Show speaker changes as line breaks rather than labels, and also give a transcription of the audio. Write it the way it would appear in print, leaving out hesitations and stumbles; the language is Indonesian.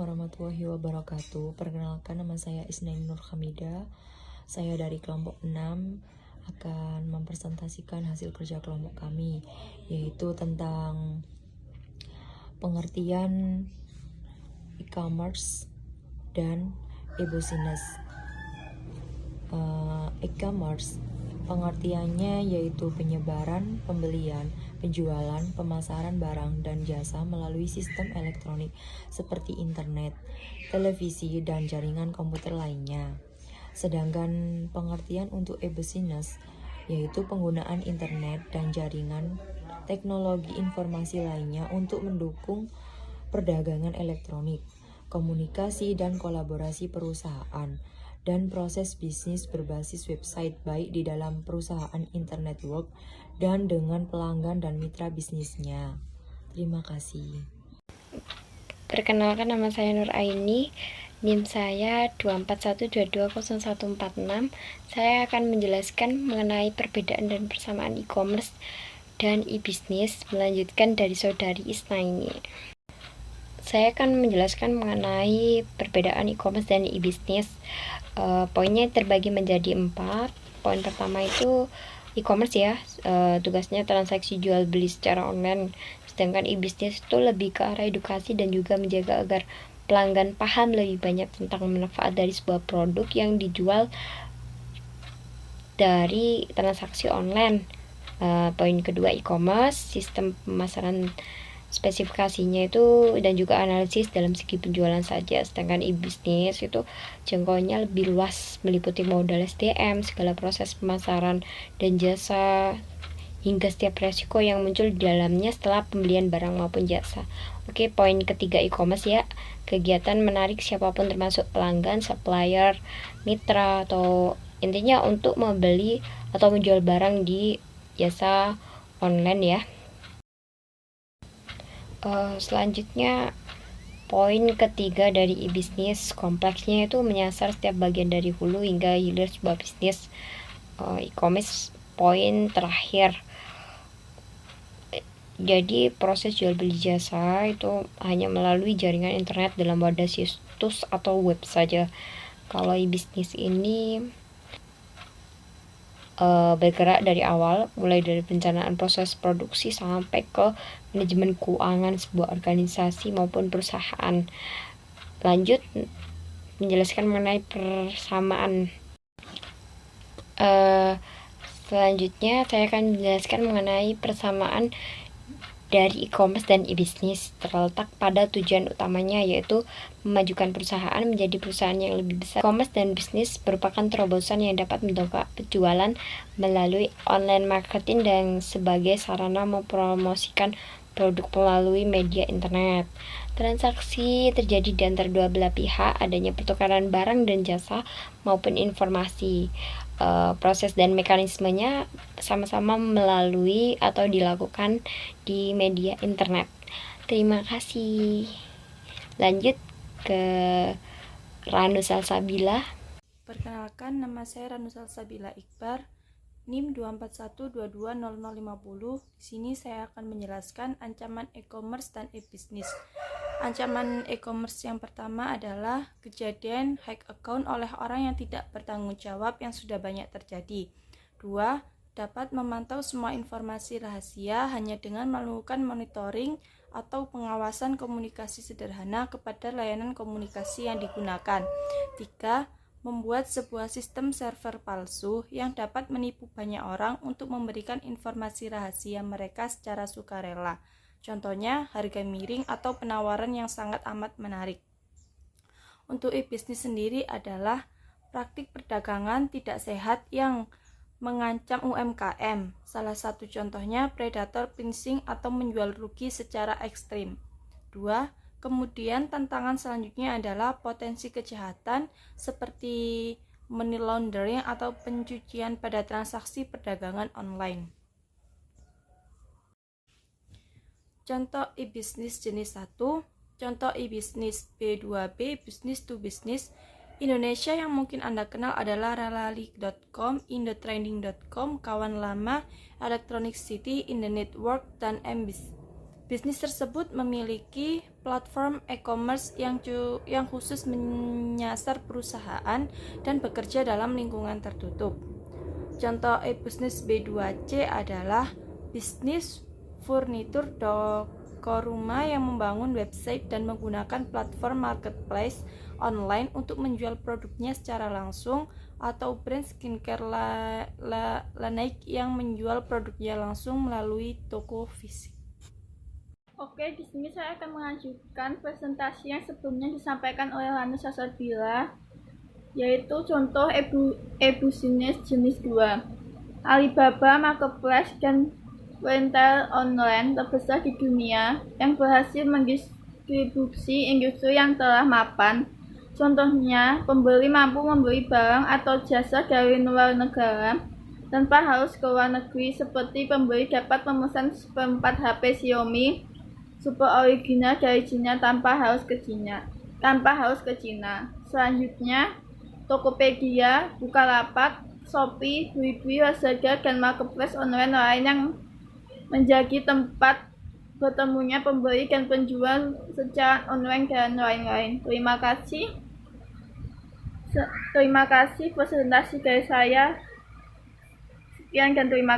warahmatullahi wabarakatuh. Perkenalkan, nama saya Isnaini Nur Hamidah. Saya dari kelompok 6 akan mempresentasikan hasil kerja kelompok kami, yaitu tentang pengertian e-commerce dan e-business. E-commerce pengertiannya yaitu penyebaran, pembelian, penjualan, pemasaran barang dan jasa melalui sistem elektronik seperti internet, televisi, dan jaringan komputer lainnya. Sedangkan pengertian untuk e-business yaitu penggunaan internet dan jaringan teknologi informasi lainnya untuk mendukung perdagangan elektronik, komunikasi dan kolaborasi perusahaan, dan proses bisnis berbasis website baik di dalam perusahaan internet network dan dengan pelanggan dan mitra bisnisnya. Terima kasih.
Perkenalkan, nama saya Nur Aini, NIM saya 241220146. Saya akan menjelaskan mengenai perbedaan dan persamaan e-commerce dan e-business, melanjutkan dari saudari Isnaini. Saya akan menjelaskan mengenai perbedaan e-commerce dan e-business. Poinnya terbagi menjadi 4. Poin pertama itu e-commerce ya, tugasnya transaksi jual beli secara online. Sedangkan e-business itu lebih ke arah edukasi dan juga menjaga agar pelanggan paham lebih banyak tentang manfaat dari sebuah produk yang dijual dari transaksi online. Poin kedua e-commerce, sistem pemasaran spesifikasinya itu dan juga analisis dalam segi penjualan saja. Sedangkan e-business itu jangkauannya lebih luas, meliputi modal SDM, segala proses pemasaran dan jasa, hingga setiap resiko yang muncul di dalamnya setelah pembelian barang maupun jasa. Oke, poin ketiga e-commerce ya, kegiatan menarik siapapun termasuk pelanggan, supplier, mitra, atau intinya untuk membeli atau menjual barang di jasa online ya. Selanjutnya poin ketiga dari e-business, kompleksnya itu menyasar setiap bagian dari hulu hingga hilir sebuah bisnis. E-commerce poin terakhir, jadi proses jual beli jasa itu hanya melalui jaringan internet dalam wadah situs atau web saja. Kalau e-business ini bergerak dari awal, mulai dari perencanaan proses produksi sampai ke manajemen keuangan sebuah organisasi maupun perusahaan. Lanjut menjelaskan mengenai persamaan. Selanjutnya saya akan menjelaskan mengenai persamaan dari e-commerce dan e-business, terletak pada tujuan utamanya, yaitu memajukan perusahaan menjadi perusahaan yang lebih besar. E-commerce dan bisnis merupakan terobosan yang dapat mendongkrak penjualan melalui online marketing dan sebagai sarana mempromosikan produk melalui media internet. Transaksi terjadi di antara dua belah pihak, adanya pertukaran barang dan jasa maupun informasi. Proses dan mekanismenya sama-sama melalui atau dilakukan di media internet. Terima kasih. Lanjut ke Ranu Salsabila.
Perkenalkan, nama saya Ranu Salsabila Iqbar, NIM 241220050. Di sini saya akan menjelaskan ancaman e-commerce dan e-business. Ancaman e-commerce yang pertama adalah kejadian hack account oleh orang yang tidak bertanggung jawab yang sudah banyak terjadi. 2. Dapat memantau semua informasi rahasia hanya dengan melakukan monitoring atau pengawasan komunikasi sederhana kepada layanan komunikasi yang digunakan. 3. Membuat sebuah sistem server palsu yang dapat menipu banyak orang untuk memberikan informasi rahasia mereka secara sukarela. Contohnya, harga miring atau penawaran yang sangat amat menarik. Untuk e-bisnis sendiri adalah praktik perdagangan tidak sehat yang mengancam UMKM. Salah satu contohnya predator pinching atau menjual rugi secara ekstrim. 2. Kemudian tantangan selanjutnya adalah potensi kejahatan seperti money laundering atau pencucian pada transaksi perdagangan online. Contoh e-bisnis jenis 1, contoh e-bisnis B2B, business to business. Indonesia yang mungkin Anda kenal adalah relali.com, indotrending.com, Kawan Lama, Electronic City, In The Network, dan MBIS. Bisnis tersebut memiliki platform e-commerce yang khusus menyasar perusahaan dan bekerja dalam lingkungan tertutup. Contoh e-bisnis B2C adalah bisnis furnitur toko rumah yang membangun website dan menggunakan platform marketplace online untuk menjual produknya secara langsung, atau brand skincare Laneige yang menjual produknya langsung melalui toko fisik.
Oke, di sini saya akan mengajukan presentasi yang sebelumnya disampaikan oleh Lana Sasarbila, yaitu contoh e-bisnis jenis 2. Alibaba Marketplace dan retail online terbesar di dunia yang berhasil mendistribusi industri yang telah mapan. Contohnya, pembeli mampu membeli barang atau jasa dari luar negara tanpa harus ke luar negeri, seperti pembeli dapat memesan seperempat HP Xiaomi super original dari Cina tanpa harus ke Cina. Selanjutnya, Tokopedia, Bukalapak, Shopee, Blibli, Lazada, dan marketplace online lain yang menjadi tempat bertemunya pembeli dan penjual secara online dan lain-lain. Terima kasih presentasi dari saya. Sekian dan terima kasih.